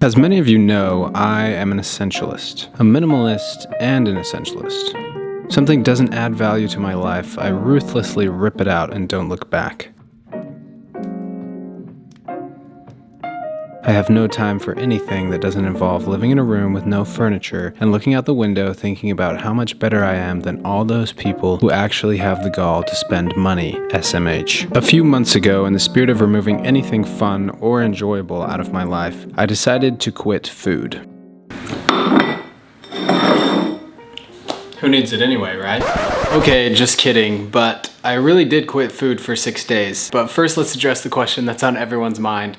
As many of you know, I am an essentialist, a minimalist and an essentialist. Something doesn't add value to my life, I ruthlessly rip it out and don't look back. I have no time for anything that doesn't involve living in a room with no furniture and looking out the window thinking about how much better I am than all those people who actually have the gall to spend money, SMH. A few months ago, in the spirit of removing anything fun or enjoyable out of my life, I decided to quit food. Who needs it anyway, right? Okay, just kidding, but I really did quit food for 6 days. But first, let's address the question that's on everyone's mind.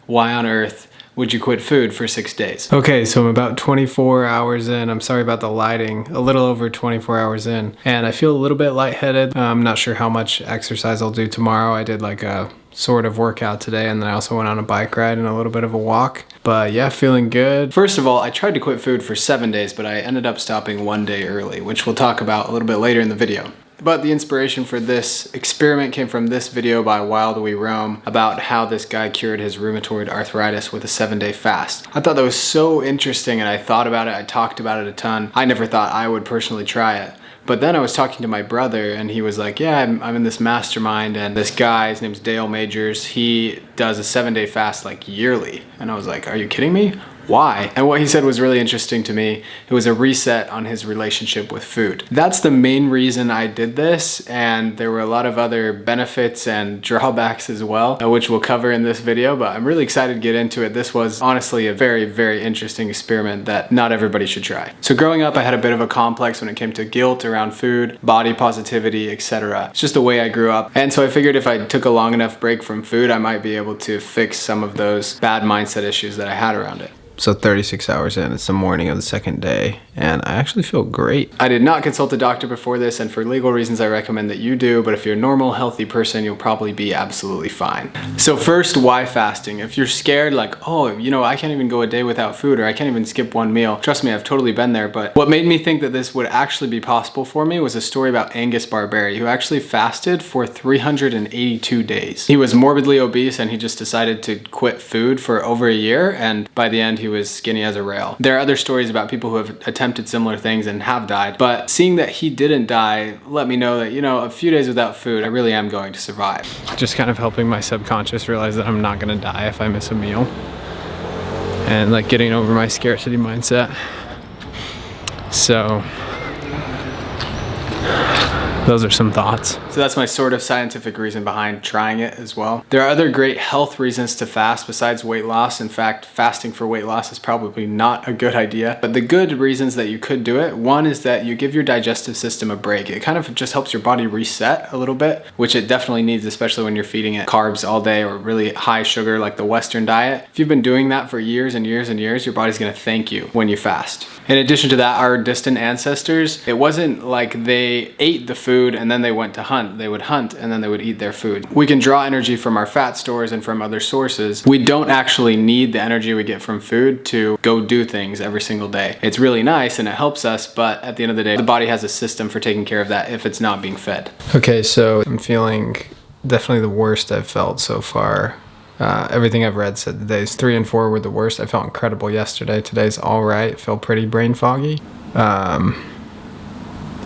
Why on earth would you quit food for 6 days? Okay, so I'm about 24 hours in. I'm sorry about the lighting. A little over 24 hours in. And I feel a little bit lightheaded. I'm not sure how much exercise I'll do tomorrow. I did like a sort of workout today, and then I also went on a bike ride and a little bit of a walk. But yeah, feeling good. First of all, I tried to quit food for 7 days, but I ended up stopping 1 day early, which we'll talk about a little bit later in the video. But the inspiration for this experiment came from this video by Wild We Roam about how this guy cured his rheumatoid arthritis with a 7-day fast. I thought that was so interesting, and I thought about it, I talked about it a ton. I never thought I would personally try it. But then I was talking to my brother, and he was like, yeah, I'm in this mastermind, and this guy, his name's Dale Majors, he does a 7-day fast like yearly. And I was like, are you kidding me? Why? And what he said was really interesting to me. It was a reset on his relationship with food. That's the main reason I did this, and there were a lot of other benefits and drawbacks as well, which we'll cover in this video, but I'm really excited to get into it. This was honestly a very, very interesting experiment that not everybody should try. So growing up, I had a bit of a complex when it came to guilt around food, body positivity, etc. It's just the way I grew up. And so I figured if I took a long enough break from food, I might be able to fix some of those bad mindset issues that I had around it. So 36 hours in, it's the morning of the second day, and I actually feel great. I did not consult a doctor before this, and for legal reasons I recommend that you do, but if you're a normal, healthy person, you'll probably be absolutely fine. So first, why fasting? If you're scared, like, oh, you know, I can't even go a day without food, or I can't even skip one meal, trust me, I've totally been there, but what made me think that this would actually be possible for me was a story about Angus Barberry, who actually fasted for 382 days. He was morbidly obese, and he just decided to quit food for over a year, and by the end, he was skinny as a rail. There are other stories about people who have attempted similar things and have died, but seeing that he didn't die let me know that, you know, a few days without food, I really am going to survive. Just kind of helping my subconscious realize that I'm not gonna die if I miss a meal, and like getting over my scarcity mindset. So those are some thoughts. So that's my sort of scientific reason behind trying it as well. There are other great health reasons to fast besides weight loss. In fact, fasting for weight loss is probably not a good idea. But the good reasons that you could do it, one is that you give your digestive system a break. It kind of just helps your body reset a little bit, which it definitely needs, especially when you're feeding it carbs all day or really high sugar like the Western diet. If you've been doing that for years and years and years, your body's gonna thank you when you fast. In addition to that, our distant ancestors, it wasn't like they ate the food and then they went to hunt. They would hunt and then they would eat their food. We can draw energy from our fat stores and from other sources. We don't actually need the energy we get from food to go do things every single day. It's really nice and it helps us, but at the end of the day, the body has a system for taking care of that if it's not being fed. Okay, so I'm feeling definitely the worst I've felt so far. Everything I've read said the days 3 and 4 were the worst. I felt incredible yesterday. Today's all right. Felt pretty brain foggy.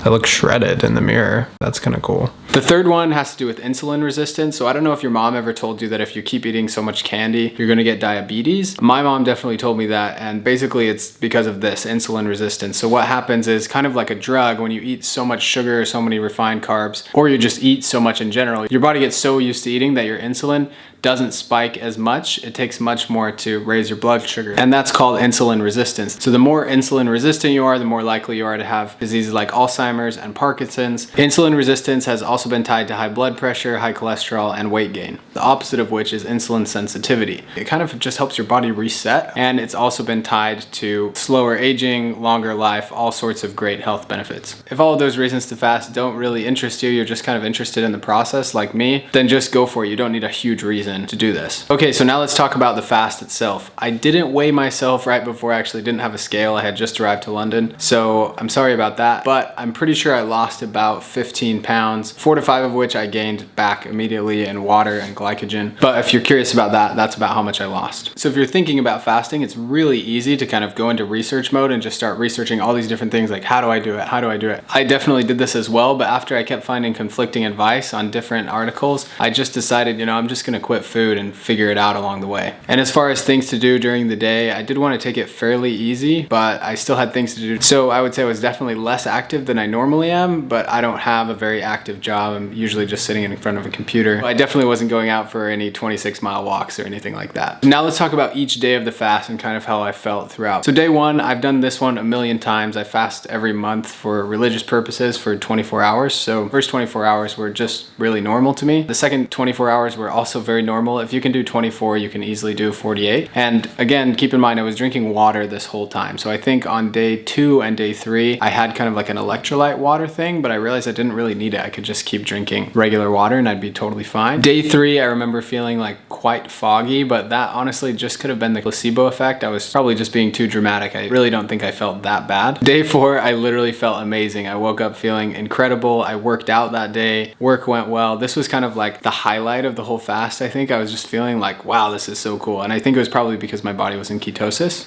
I look shredded in the mirror. That's kind of cool. The third one has to do with insulin resistance. So I don't know if your mom ever told you that if you keep eating so much candy, you're gonna get diabetes. My mom definitely told me that, and basically it's because of this insulin resistance. So what happens is kind of like a drug. When you eat so much sugar, so many refined carbs, or you just eat so much in general, your body gets so used to eating that your insulin doesn't spike as much. It takes much more to raise your blood sugar, and that's called insulin resistance. So the more insulin resistant you are, the more likely you are to have diseases like Alzheimer's and Parkinson's. Insulin resistance has also been tied to high blood pressure, high cholesterol, and weight gain. The opposite of which is insulin sensitivity. It kind of just helps your body reset, and it's also been tied to slower aging, longer life, all sorts of great health benefits. If all of those reasons to fast don't really interest you, you're just kind of interested in the process like me, then just go for it. You don't need a huge reason reason to do this. Okay, so now let's talk about the fast itself. I didn't weigh myself right before, I actually didn't have a scale. I had just arrived to London, so I'm sorry about that, but I'm pretty sure I lost about 15 pounds, 4 to 5 of which I gained back immediately in water and glycogen. But if you're curious about that, that's about how much I lost. So if you're thinking about fasting, it's really easy to kind of go into research mode and just start researching all these different things like, how do I do it? How do I do it? I definitely did this as well, but after I kept finding conflicting advice on different articles, I just decided, you know, I'm just gonna quit food and figure it out along the way. And as far as things to do during the day, I did want to take it fairly easy, but I still had things to do. So I would say I was definitely less active than I normally am, but I don't have a very active job. I'm usually just sitting in front of a computer. I definitely wasn't going out for any 26-mile walks or anything like that. Now let's talk about each day of the fast and kind of how I felt throughout. So day one, I've done this one a million times. I fast every month for religious purposes for 24 hours. So first 24 hours were just really normal to me. The second 24 hours were also very normal. If you can do 24, you can easily do 48. And again, keep in mind, I was drinking water this whole time. So I think on day 2 and day 3, I had kind of like an electrolyte water thing, but I realized I didn't really need it. I could just keep drinking regular water and I'd be totally fine. Day 3, I remember feeling like quite foggy, but that honestly just could have been the placebo effect. I was probably just being too dramatic. I really don't think I felt that bad. Day 4, I literally felt amazing. I woke up feeling incredible. I worked out that day. Work went well. This was kind of like the highlight of the whole fast. I think I was just feeling like, wow, this is so cool. And I think it was probably because my body was in ketosis.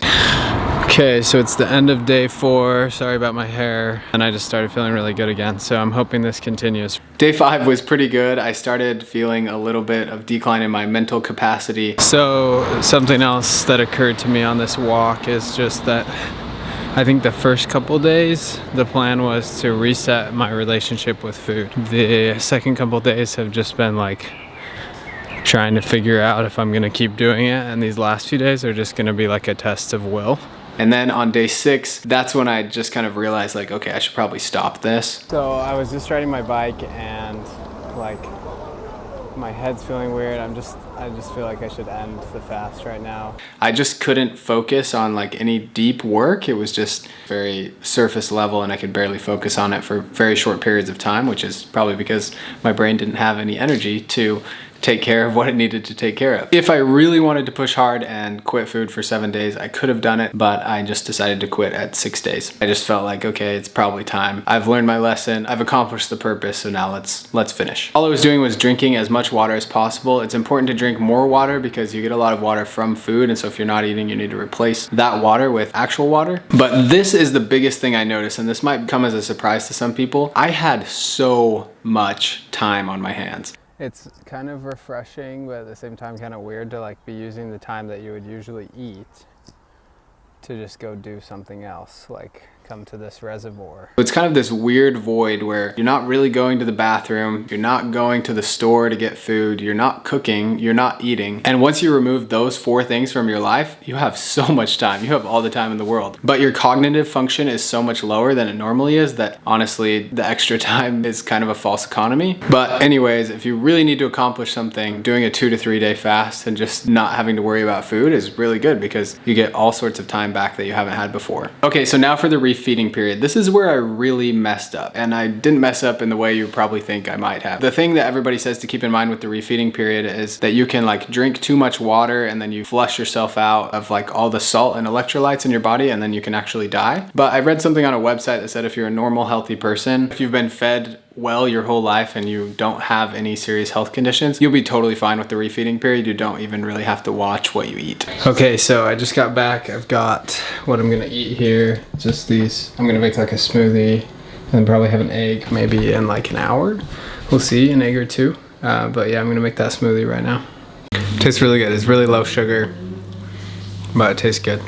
Okay, so it's the end of day 4. Sorry about my hair. And I just started feeling really good again. So I'm hoping this continues. Day 5 was pretty good. I started feeling a little bit of decline in my mental capacity. So something else that occurred to me on this walk is just that I think the first couple days, the plan was to reset my relationship with food. The second couple days have just been like trying to figure out if I'm gonna keep doing it, and these last few days are just gonna be like a test of will. And then on day 6, that's when I just kind of realized like, okay, I should probably stop this. So I was just riding my bike and like my head's feeling weird. I just feel like I should end the fast right now. I just couldn't focus on like any deep work. It was just very surface level and I could barely focus on it for very short periods of time, which is probably because my brain didn't have any energy to take care of what it needed to take care of. If I really wanted to push hard and quit food for 7 days, I could have done it, but I just decided to quit at 6 days. I just felt like, okay, it's probably time. I've learned my lesson. I've accomplished the purpose, so now let's finish. All I was doing was drinking as much water as possible. It's important to drink more water because you get a lot of water from food, and so if you're not eating, you need to replace that water with actual water. But this is the biggest thing I noticed, and this might come as a surprise to some people. I had so much time on my hands. It's kind of refreshing, but at the same time kind of weird to like be using the time that you would usually eat to just go do something else, like come to this reservoir. It's kind of this weird void where you're not really going to the bathroom, you're not going to the store to get food, you're not cooking, you're not eating. And once you remove those 4 things from your life, you have so much time. You have all the time in the world. But your cognitive function is so much lower than it normally is that honestly, the extra time is kind of a false economy. But anyways, if you really need to accomplish something, doing a 2 to 3 day fast and just not having to worry about food is really good because you get all sorts of time back that you haven't had before. Okay, so now for the refeeding period. This is where I really messed up, and I didn't mess up in the way you probably think I might have. The thing that everybody says to keep in mind with the refeeding period is that you can like drink too much water and then you flush yourself out of like all the salt and electrolytes in your body and then you can actually die. But I read something on a website that said if you're a normal, healthy person, if you've been fed well your whole life and you don't have any serious health conditions, you'll be totally fine with the refeeding period. You don't even really have to watch what you eat. Okay, so I just got back. I've got what I'm gonna eat here. Just these. I'm gonna make like a smoothie and probably have an egg maybe in like an hour. We'll see, an egg or 2. But yeah, I'm gonna make that smoothie right now. Tastes really good. It's really low sugar, but it tastes good.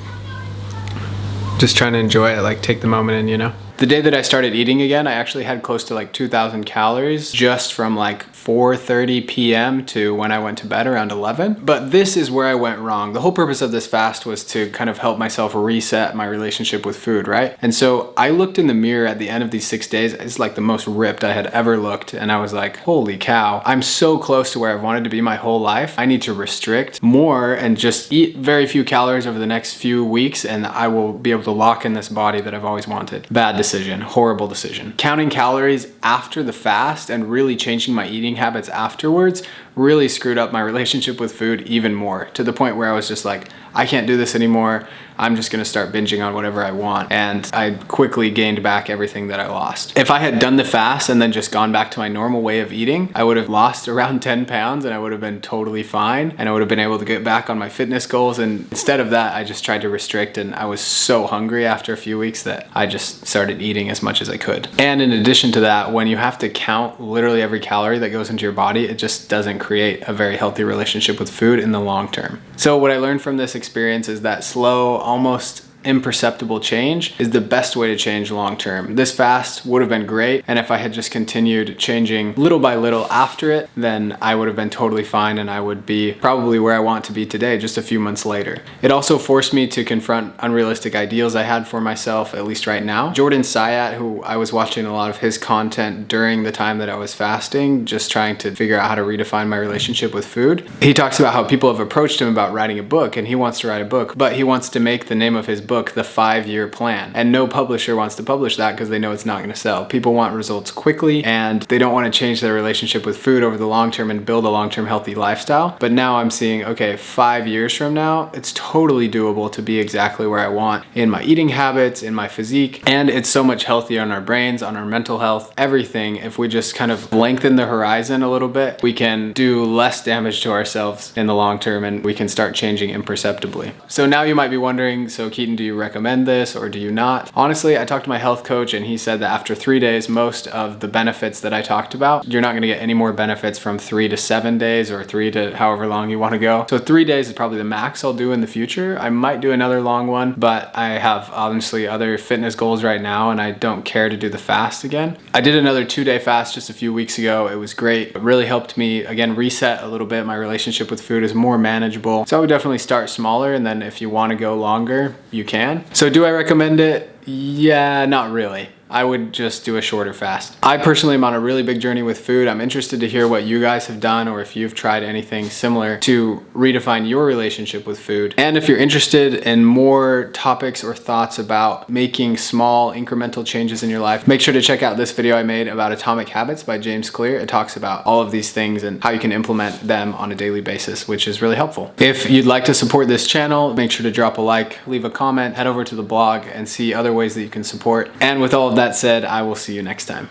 Just trying to enjoy it, like take the moment in, you know? The day that I started eating again, I actually had close to like 2,000 calories just from like 4:30 p.m. to when I went to bed around 11. But this is where I went wrong. The whole purpose of this fast was to kind of help myself reset my relationship with food, right? And so I looked in the mirror at the end of these 6 days. It's like the most ripped I had ever looked. And I was like, holy cow, I'm so close to where I've wanted to be my whole life. I need to restrict more and just eat very few calories over the next few weeks and I will be able to lock in this body that I've always wanted. Bad decision, horrible decision. Counting calories after the fast and really changing my eating habits afterwards really screwed up my relationship with food even more, to the point where I was just like, I can't do this anymore. I'm just gonna start binging on whatever I want. And I quickly gained back everything that I lost. If I had done the fast and then just gone back to my normal way of eating, I would have lost around 10 pounds and I would have been totally fine. And I would have been able to get back on my fitness goals. And instead of that, I just tried to restrict, and I was so hungry after a few weeks that I just started eating as much as I could. And in addition to that, when you have to count literally every calorie that goes into your body, it just doesn't create a very healthy relationship with food in the long term. So what I learned from this experience is that slow, almost imperceptible change is the best way to change long term. This fast would have been great, and if I had just continued changing little by little after it, then I would have been totally fine and I would be probably where I want to be today just a few months later. It also forced me to confront unrealistic ideals I had for myself, at least right now. Jordan Sayat, who I was watching a lot of his content during the time that I was fasting, just trying to figure out how to redefine my relationship with food. He talks about how people have approached him about writing a book, and he wants to write a book, but he wants to make the name of his book the 5-year plan. And no publisher wants to publish that because they know it's not going to sell. People want results quickly, and they don't want to change their relationship with food over the long term and build a long-term healthy lifestyle. But now I'm seeing, okay, 5 years from now, it's totally doable to be exactly where I want in my eating habits, in my physique, and it's so much healthier on our brains, on our mental health, everything. If we just kind of lengthen the horizon a little bit, we can do less damage to ourselves in the long term, and we can start changing imperceptibly. So now you might be wondering, so Keaton, do you recommend this or do you not? Honestly, I talked to my health coach and he said that after 3 days, most of the benefits that I talked about, you're not going to get any more benefits from 3 to 7 days or 3 to however long you want to go. So 3 days is probably the max I'll do in the future. I might do another long one, but I have obviously other fitness goals right now and I don't care to do the fast again. I did another 2-day fast just a few weeks ago. It was great. It really helped me, again, reset a little bit. My relationship with food is more manageable. So I would definitely start smaller, and then if you want to go longer, you can. So do I recommend it? Yeah, not really. I would just do a shorter fast. I personally am on a really big journey with food. I'm interested to hear what you guys have done, or if you've tried anything similar to redefine your relationship with food. And if you're interested in more topics or thoughts about making small incremental changes in your life, make sure to check out this video I made about Atomic Habits by James Clear. It talks about all of these things and how you can implement them on a daily basis, which is really helpful. If you'd like to support this channel, make sure to drop a like, leave a comment, head over to the blog and see other ways that you can support. And with all of that said, I will see you next time.